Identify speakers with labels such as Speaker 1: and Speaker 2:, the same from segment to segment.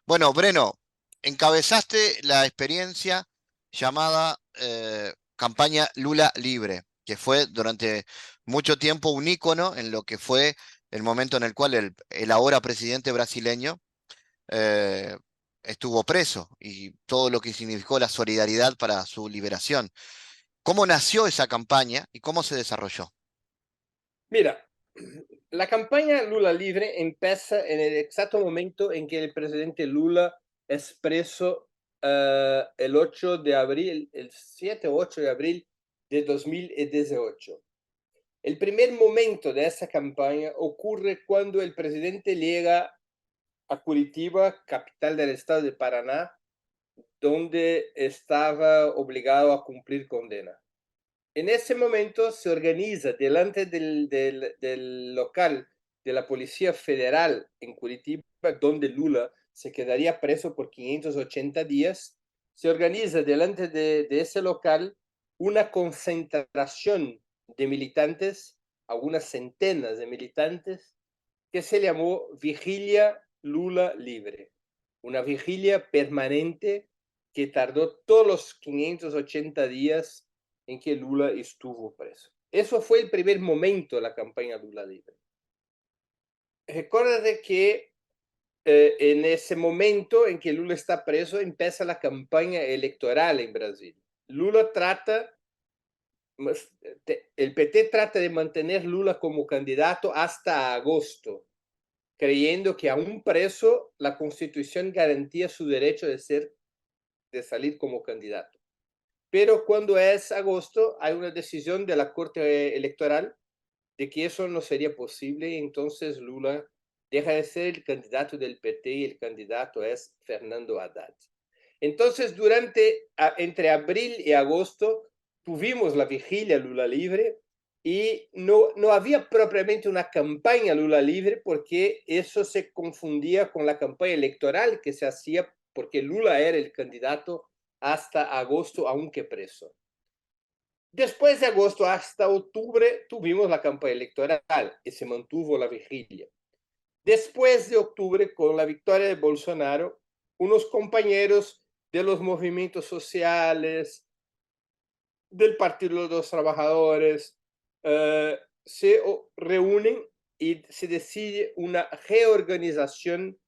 Speaker 1: Bueno, Breno, encabezaste la experiencia llamada campaña Lula Libre, que fue durante mucho tiempo un ícono en lo que fue el momento en el cual el ahora presidente brasileño eh, estuvo preso y todo lo que significó la solidaridad para su liberación. ¿Cómo nació esa campaña y cómo se desarrolló?
Speaker 2: Mira, la campaña Lula libre empieza en el exacto momento en que el presidente Lula es preso el 8 de abril, el 7 o 8 de abril de 2018. El primer momento de esa campaña ocurre cuando el presidente llega a Curitiba, capital del estado de Paraná, donde estaba obligado a cumplir condena. En ese momento se organiza delante del local de la Policía Federal en Curitiba, donde Lula se quedaría preso por 580 días, se organiza delante de ese local una concentración de militantes, algunas centenas de militantes, que se llamó Vigilia Lula Libre, una vigilia permanente que tardó todos los 580 días en que Lula estuvo preso. Eso fue el primer momento de la campaña Lula Libre. Recuerda que en ese momento en que Lula está preso empieza la campaña electoral en Brasil. Lula trata, el PT trata de mantener Lula como candidato hasta agosto, creyendo que aún preso la Constitución garantía su derecho de salir como candidato. Pero cuando es agosto hay una decisión de la Corte Electoral de que eso no sería posible y entonces Lula deja de ser el candidato del PT y el candidato es Fernando Haddad. Entonces, entre abril y agosto tuvimos la vigilia Lula Libre y no había propiamente una campaña Lula Libre porque eso se confundía con la campaña electoral que se hacía porque Lula era el candidato hasta agosto, aunque preso. Después de agosto hasta octubre tuvimos la campaña electoral y se mantuvo la vigilia. Después de octubre, con la victoria de Bolsonaro, unos compañeros de los movimientos sociales, del Partido de los Trabajadores, se reúnen y se decide una reorganización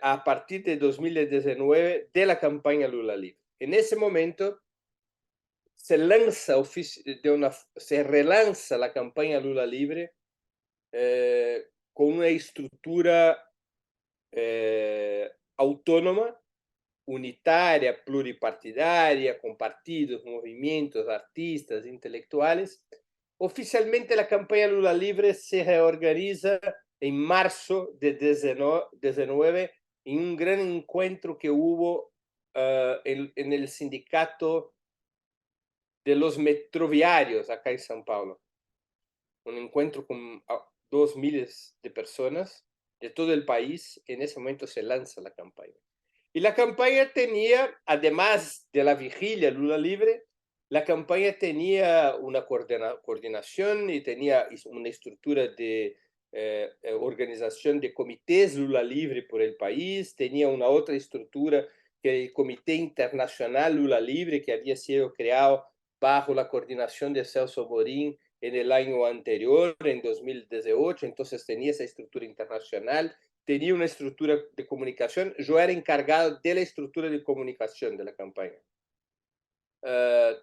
Speaker 2: a partir de 2019 de la campaña Lula Libre. En ese momento se relanza la campaña Lula Libre con una estructura autónoma, unitaria, pluripartidaria, con partidos, movimientos, artistas, intelectuales. Oficialmente la campaña Lula Libre se reorganiza en marzo de 19 en un gran encuentro que hubo en el sindicato de los metroviarios acá en São Paulo. Un encuentro con 2.000 de personas de todo el país. En ese momento se lanza la campaña. Y la campaña tenía, además de la vigilia Lula Libre, la campaña tenía una coordinación y tenía una estructura de organización de comités Lula Libre por el país, tenía una otra estructura que el Comité Internacional Lula Libre, que había sido creado bajo la coordinación de Celso Amorim en el año anterior, en 2018, entonces tenía esa estructura internacional, tenía una estructura de comunicación, yo era encargado de la estructura de comunicación de la campaña.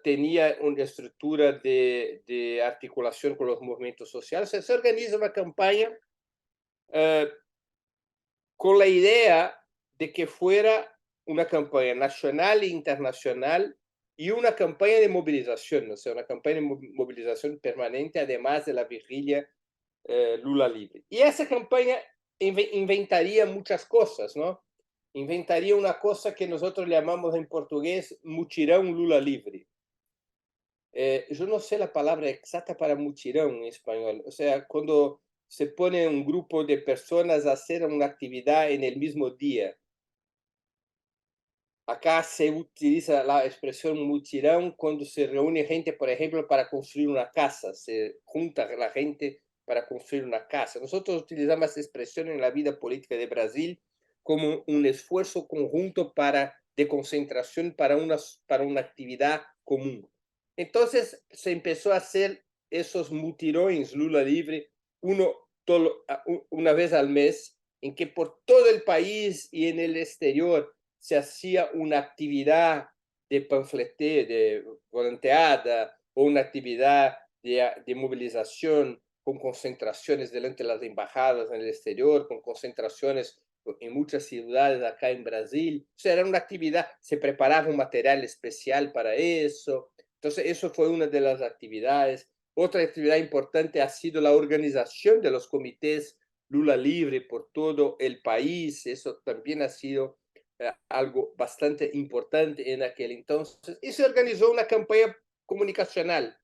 Speaker 2: Tenía una estructura de articulación con los movimientos sociales, se organiza una campaña uh, con la idea de que fuera una campaña nacional e internacional y una campaña de movilización, o sea, una campaña de movilización permanente, además de la vigilia Lula Libre. Y esa campaña inventaría muchas cosas, ¿no? Inventaría una cosa que nosotros llamamos en portugués mutirão Lula Libre. Yo no sé la palabra exacta para mutirão en español, o sea, cuando se pone un grupo de personas a hacer una actividad en el mismo día. Acá se utiliza la expresión mutirão cuando se reúne gente, por ejemplo, para construir una casa, se junta la gente para construir una casa. Nosotros utilizamos esa expresión en la vida política de Brasil como un esfuerzo conjunto de concentración para una actividad común. Entonces se empezó a hacer esos mutirões Lula Libre, una vez al mes, en que por todo el país y en el exterior se hacía una actividad de panfleteo, de volanteada, o una actividad de movilización con concentraciones delante de las embajadas en el exterior, con concentraciones en muchas ciudades acá en Brasil. O sea, era una actividad, se preparaba un material especial para eso. Entonces, eso fue una de las actividades. Otra actividad importante ha sido la organización de los comités Lula Libre por todo el país. Eso también ha sido algo bastante importante en aquel entonces. Y se organizó una campaña comunicacional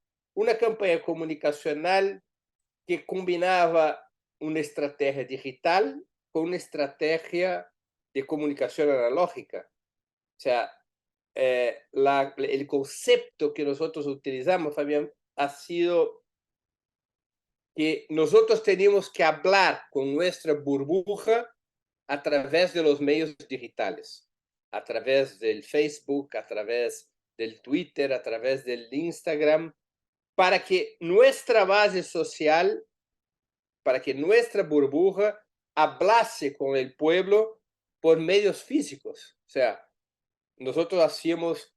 Speaker 2: que combinaba una estrategia digital con una estrategia de comunicación analógica. O sea, el concepto que nosotros utilizamos, Fabián, ha sido que nosotros teníamos que hablar con nuestra burbuja a través de los medios digitales, a través del Facebook, a través del Twitter, a través del Instagram, para que nuestra base social, para que nuestra burbuja hablase con el pueblo por medios físicos. O sea, nosotros hacíamos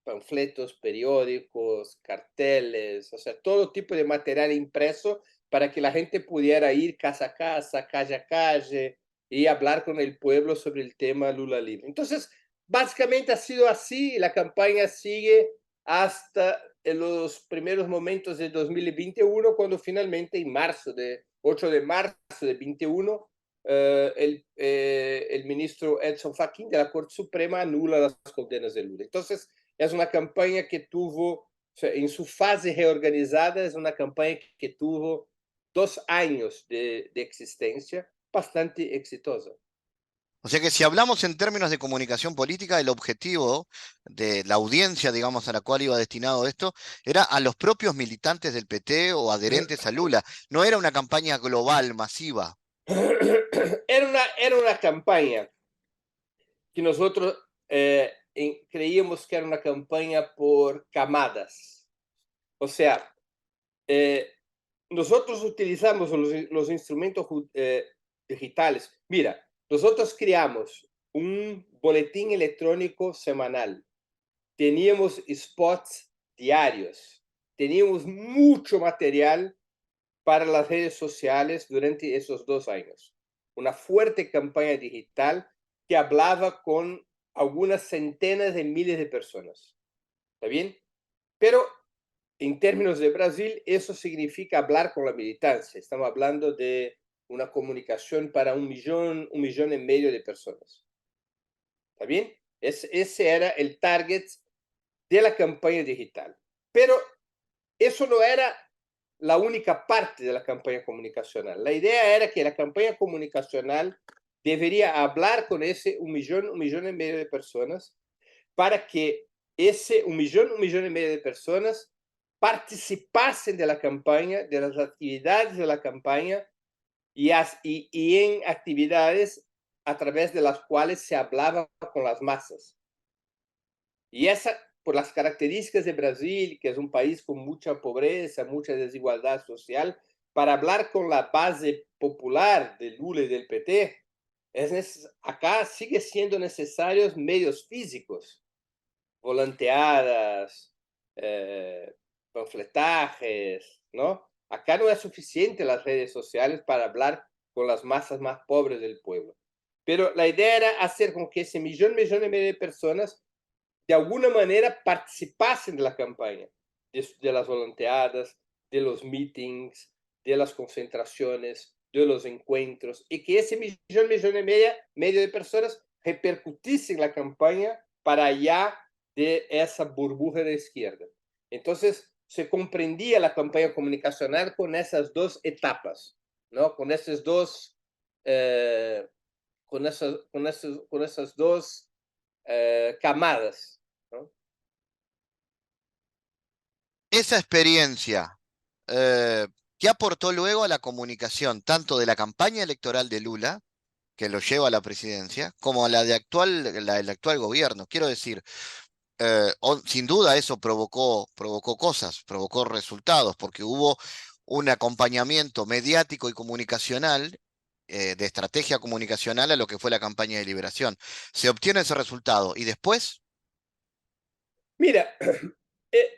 Speaker 2: panfletos, periódicos, carteles, o sea, todo tipo de material impreso para que la gente pudiera ir casa a casa, calle a calle y hablar con el pueblo sobre el tema Lula Libre. Entonces, básicamente ha sido así y la campaña sigue hasta en los primeros momentos de 2021, cuando finalmente en 8 de marzo de 21, el ministro Edson Fachin de la Corte Suprema anula las condenas de Lula. Entonces, es una campaña que tuvo, o sea, en su fase reorganizada, es una campaña que tuvo 2 años de existencia, bastante exitosa.
Speaker 1: O sea que si hablamos en términos de comunicación política, el objetivo de la audiencia, digamos, a la cual iba destinado esto, era a los propios militantes del PT o adherentes a Lula. No era una campaña global, masiva.
Speaker 2: Era una campaña que nosotros creíamos que era una campaña por camadas. O sea, eh, nosotros utilizamos los instrumentos digitales. Mira, nosotros creamos un boletín electrónico semanal, teníamos spots diarios, teníamos mucho material para las redes sociales durante esos 2 años. Una fuerte campaña digital que hablaba con algunas centenas de miles de personas. ¿Está bien? Pero en términos de Brasil, eso significa hablar con la militancia. Estamos hablando de una comunicación para 1,5 millones de personas. ¿Está bien? Ese era el target de la campaña digital. Pero eso no era la única parte de la campaña comunicacional. La idea era que la campaña comunicacional debería hablar con ese 1,5 millones de personas para que ese 1,5 millones de personas participasen de la campaña, de las actividades de la campaña y en actividades a través de las cuales se hablaba con las masas. Y por las características de Brasil, que es un país con mucha pobreza, mucha desigualdad social, para hablar con la base popular de Lula y del PT, acá sigue siendo necesarios medios físicos, volanteadas, panfletajes, ¿no? Acá no es suficiente las redes sociales para hablar con las masas más pobres del pueblo. Pero la idea era hacer con que ese millón y medio de personas de alguna manera participasen de la campaña, de las volanteadas, de los meetings, de las concentraciones, de los encuentros, y que ese millón y medio de personas repercutiesen la campaña para allá de esa burbuja de izquierda. Entonces, se comprendía la campaña comunicacional con esas dos etapas, ¿no? Con esas dos, con esas dos camadas, ¿no?
Speaker 1: Esa experiencia, eh, ¿Qué aportó luego a la comunicación, tanto de la campaña electoral de Lula, que lo lleva a la presidencia, como a la del actual gobierno? Quiero decir, sin duda eso provocó cosas, provocó resultados, porque hubo un acompañamiento mediático y comunicacional, de estrategia comunicacional a lo que fue la campaña de liberación. Se obtiene ese resultado y después,
Speaker 2: Mira,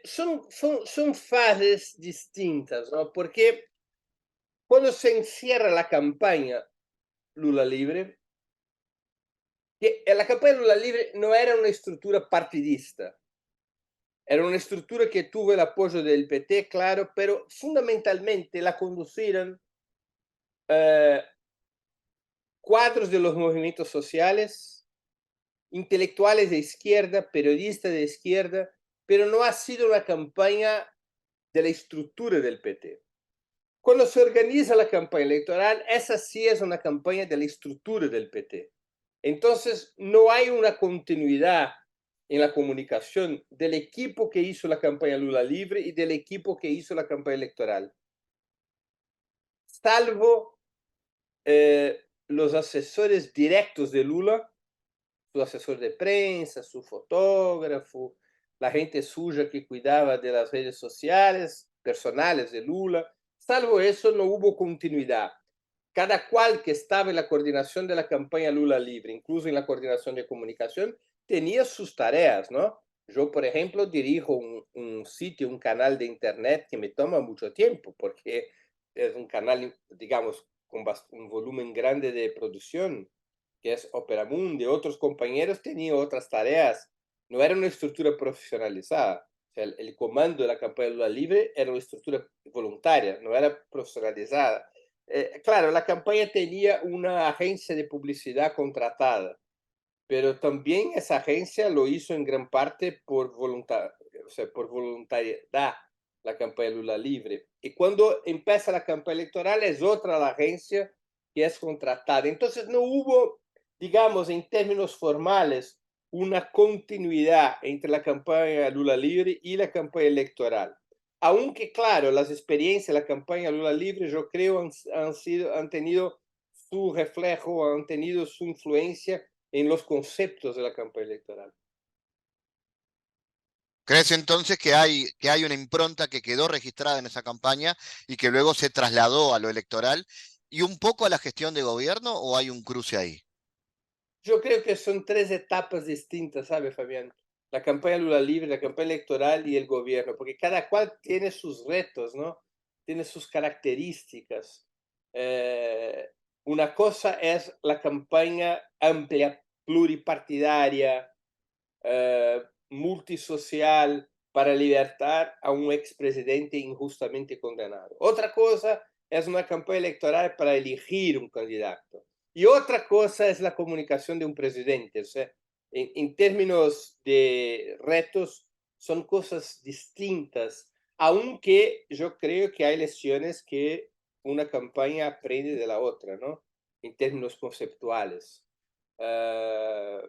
Speaker 2: son fases distintas, ¿no? Porque cuando se encierra la campaña Lula Libre, que la campaña Lula Libre no era una estructura partidista, era una estructura que tuvo el apoyo del PT, claro, pero fundamentalmente la conducieron eh, cuadros de los movimientos sociales, intelectuales de izquierda, periodistas de izquierda, pero no ha sido una campaña de la estructura del PT. Cuando se organiza la campaña electoral, esa sí es una campaña de la estructura del PT. Entonces, no hay una continuidad en la comunicación del equipo que hizo la campaña Lula Libre y del equipo que hizo la campaña electoral, salvo los asesores directos de Lula, su asesor de prensa, su fotógrafo, la gente suya que cuidaba de las redes sociales personales de Lula. Salvo eso, no hubo continuidad. Cada cual que estaba en la coordinación de la campaña Lula Libre, incluso en la coordinación de comunicación, tenía sus tareas, ¿no? Yo, por ejemplo, dirijo un sitio, un canal de internet que me toma mucho tiempo, porque es un canal, digamos, con un volumen grande de producción, que es Opera Mundi. Otros compañeros tenían otras tareas. No era una estructura profesionalizada. O sea, el comando de la campaña Lula Libre era una estructura voluntaria, no era profesionalizada. Claro, la campaña tenía una agencia de publicidad contratada, pero también esa agencia lo hizo en gran parte por voluntad, o sea, por voluntariedad, la campaña Lula Libre. Y cuando empieza la campaña electoral es otra la agencia que es contratada. Entonces no hubo, digamos, en términos formales, una continuidad entre la campaña Lula Libre y la campaña electoral. Aunque, claro, las experiencias de la campaña Lula Libre, yo creo, han tenido su reflejo, han tenido su influencia en los conceptos de la campaña electoral.
Speaker 1: ¿crees entonces que hay una impronta que quedó registrada en esa campaña y que luego se trasladó a lo electoral y un poco a la gestión de gobierno o hay un cruce ahí?
Speaker 2: Yo creo que son tres etapas distintas, ¿sabe, Fabián? La campaña Lula Libre, la campaña electoral y el gobierno, porque cada cual tiene sus retos, ¿no? Tiene sus características. Eh, una cosa es la campaña amplia, pluripartidaria, multisocial para libertar a un expresidente injustamente condenado. Otra cosa es una campaña electoral para elegir un candidato. Y otra cosa es la comunicación de un presidente. O sea, en términos de retos, son cosas distintas, aunque yo creo que hay lecciones que una campaña aprende de la otra, ¿no? En términos conceptuales. Uh,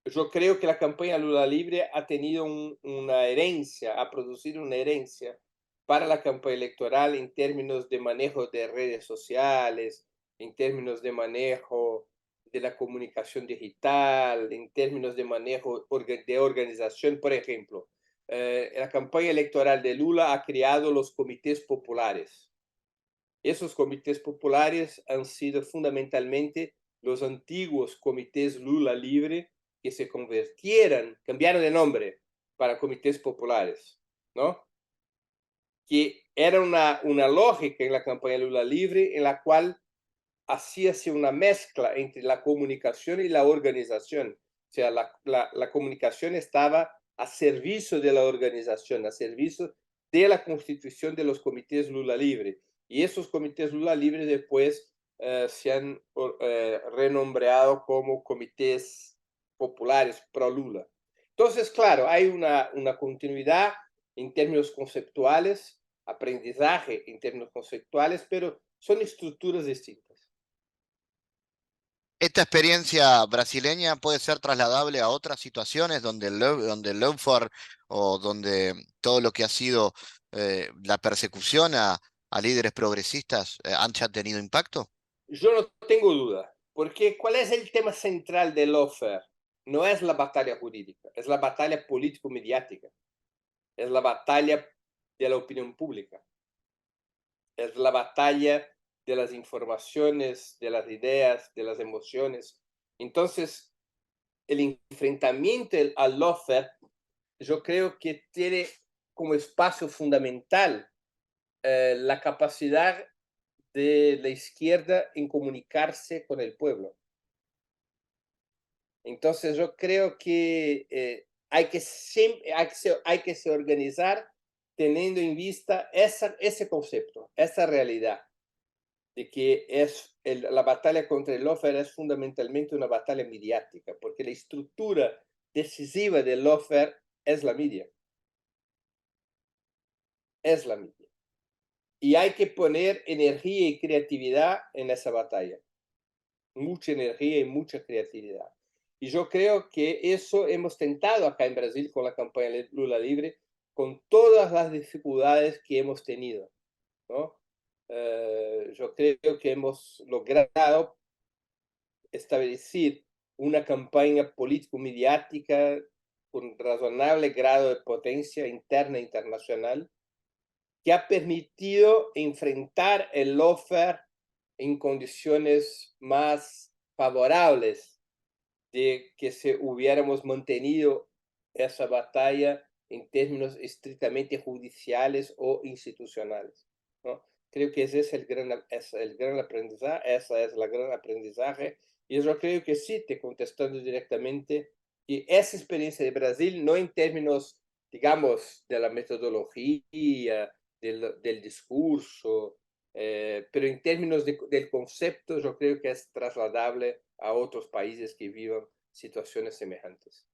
Speaker 2: yo creo que la campaña Lula Libre ha tenido una herencia, ha producido una herencia para la campaña electoral en términos de manejo de redes sociales, en términos de manejo de la comunicación digital, en términos de manejo de organización. Por ejemplo, la campaña electoral de Lula ha creado los comités populares. Esos comités populares han sido fundamentalmente los antiguos comités Lula Libre que se convirtieran, cambiaron de nombre para comités populares, ¿no? Que era una lógica en la campaña Lula Libre en la cual hacíase una mezcla entre la comunicación y la organización. O sea, la comunicación estaba a servicio de la organización, a servicio de la constitución de los comités Lula Libre. Y esos comités Lula Libre después se han renombrado como comités populares pro Lula. Entonces, claro, hay una continuidad en términos conceptuales, aprendizaje en términos conceptuales, pero son estructuras distintas.
Speaker 1: ¿Esta experiencia brasileña puede ser trasladable a otras situaciones donde el lawfare o donde todo lo que ha sido la persecución a líderes progresistas, han ya tenido impacto?
Speaker 2: Yo no tengo duda, porque ¿cuál es el tema central del lawfare? No es la batalla jurídica, es la batalla político-mediática, es la batalla de la opinión pública, es la batalla de las informaciones, de las ideas, de las emociones. Entonces, el enfrentamiento al lawfare, yo creo que tiene como espacio fundamental la capacidad de la izquierda en comunicarse con el pueblo. Entonces yo creo que hay que se organizar teniendo en vista ese concepto, esa realidad de que la batalla contra el lawfare es fundamentalmente una batalla mediática, porque la estructura decisiva del lawfare es la media, es la media. Y hay que poner energía y creatividad en esa batalla, mucha energía y mucha creatividad. Y yo creo que eso hemos tentado acá en Brasil con la campaña Lula Libre, con todas las dificultades que hemos tenido, ¿no? Yo creo que hemos logrado establecer una campaña político-mediática con razonable grado de potencia interna e internacional que ha permitido enfrentar el lawfare en condiciones más favorables de que se hubiéramos mantenido esa batalla en términos estrictamente judiciales o institucionales, ¿no? Creo que ese es el gran aprendizaje, esa es la gran aprendizaje, y yo creo que sí, te contestando directamente, que esa experiencia de Brasil, no en términos, digamos, de la metodología, del discurso, pero en términos del concepto, yo creo que es trasladable a otros países que vivan situaciones semejantes.